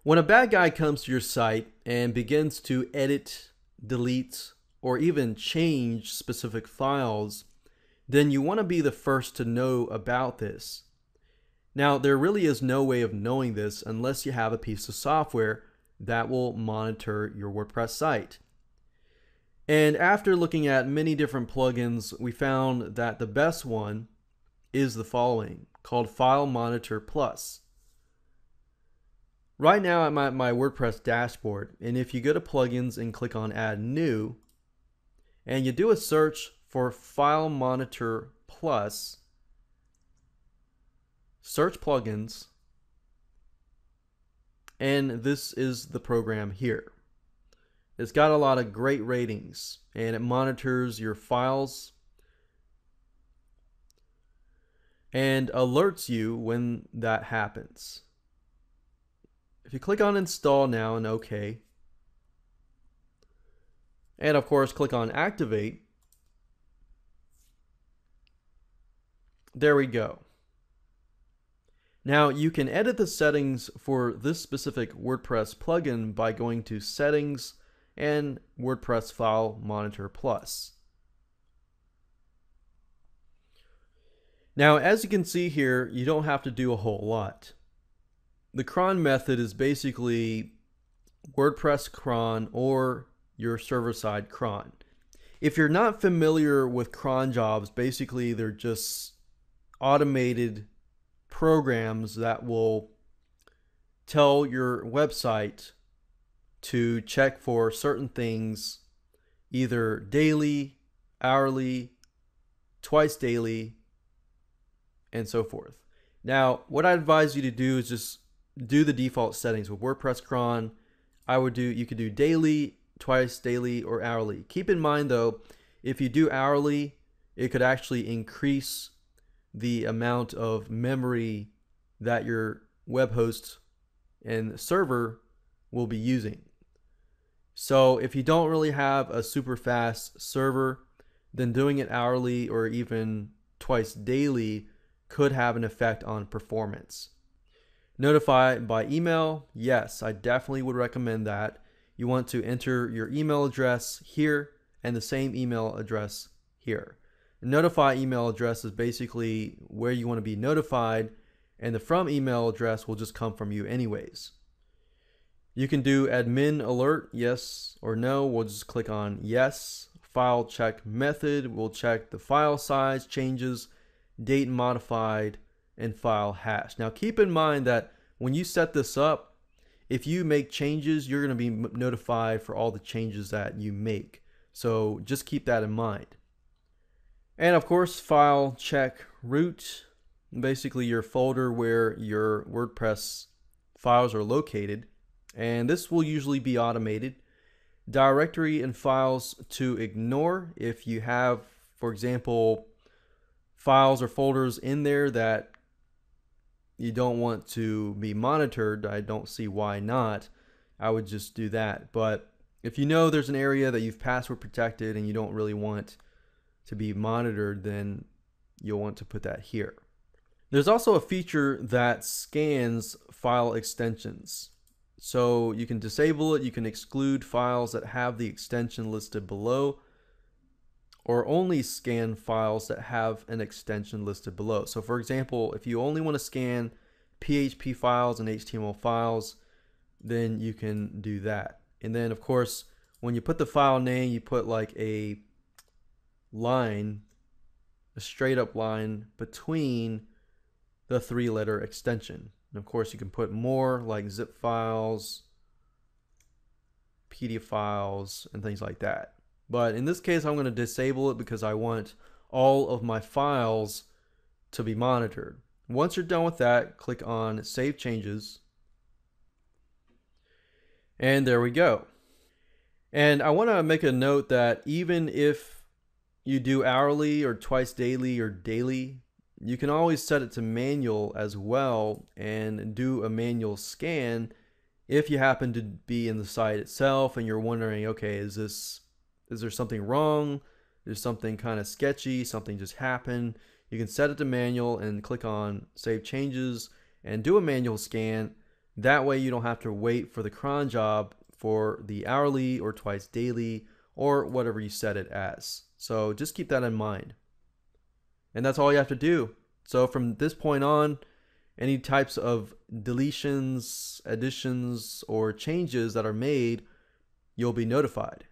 When a bad guy comes to your site and begins to edit, delete, or even change specific files, then you want to be the first to know about this. Now, there really is no way of knowing this unless you have a piece of software that will monitor your WordPress site. And after looking at many different plugins, we found that the best one is the following, called File Monitor Plus. Right now I'm at my WordPress dashboard, and if you go to plugins and click on Add New, and you do a search for File Monitor Plus, search plugins, and this is the program here. It's got a lot of great ratings, and it monitors your files and alerts you when that happens. If you click on Install now and OK, and of course click on Activate, there we go. Now you can edit the settings for this specific WordPress plugin by going to Settings and WordPress File Monitor Plus. Now, as you can see here, you don't have to do a whole lot. The Cron method is basically WordPress Cron or your server-side cron. If you're not familiar with cron jobs, basically they're just automated programs that will tell your website to check for certain things either daily, hourly, twice daily, and so forth. Now, what I advise you to do is just do the default settings. With WordPress Cron, you could do daily, twice daily, or hourly. Keep in mind though, if you do hourly, it could actually increase the amount of memory that your web host and server will be using. So if you don't really have a super fast server, then doing it hourly or even twice daily could have an effect on performance. Notify by email, yes, I definitely would recommend that. You want to enter your email address here and the same email address here. The notify email address is basically where you want to be notified, and the from email address will just come from you anyways. You can do admin alert, yes or no. We'll just click on yes. File check method will check the file size changes, date modified, and file hash. Now keep in mind that when you set this up, if you make changes, you're going to be notified for all the changes that you make. So just keep that in mind. And of course, file check root, basically your folder where your WordPress files are located. And this will usually be automated. Directory and files to ignore. If you have, for example, files or folders in there that you don't want to be monitored, I don't see why not. I would just do that. But if you know there's an area that you've password protected and you don't really want to be monitored, then you'll want to put that here. There's also a feature that scans file extensions. So you can disable it, you can exclude files that have the extension listed below, or only scan files that have an extension listed below. So for example, if you only want to scan PHP files and HTML files, then you can do that. And then of course, when you put the file name, you put like a line, a straight up line between the 3-letter extension. And of course you can put more like zip files, PDF files, and things like that. But in this case, I'm going to disable it because I want all of my files to be monitored. Once you're done with that, click on Save Changes. And there we go. And I want to make a note that even if you do hourly or twice daily or daily, you can always set it to manual as well and do a manual scan if you happen to be in the site itself and you're wondering, okay, is there something wrong? Is something kind of sketchy? Something just happened? You can set it to manual and click on Save Changes and do a manual scan That way you don't have to wait for the cron job for the hourly or twice daily or whatever you set it as. So just keep that in mind. And that's all you have to do. So from this point on, any types of deletions, additions, or changes that are made, you'll be notified.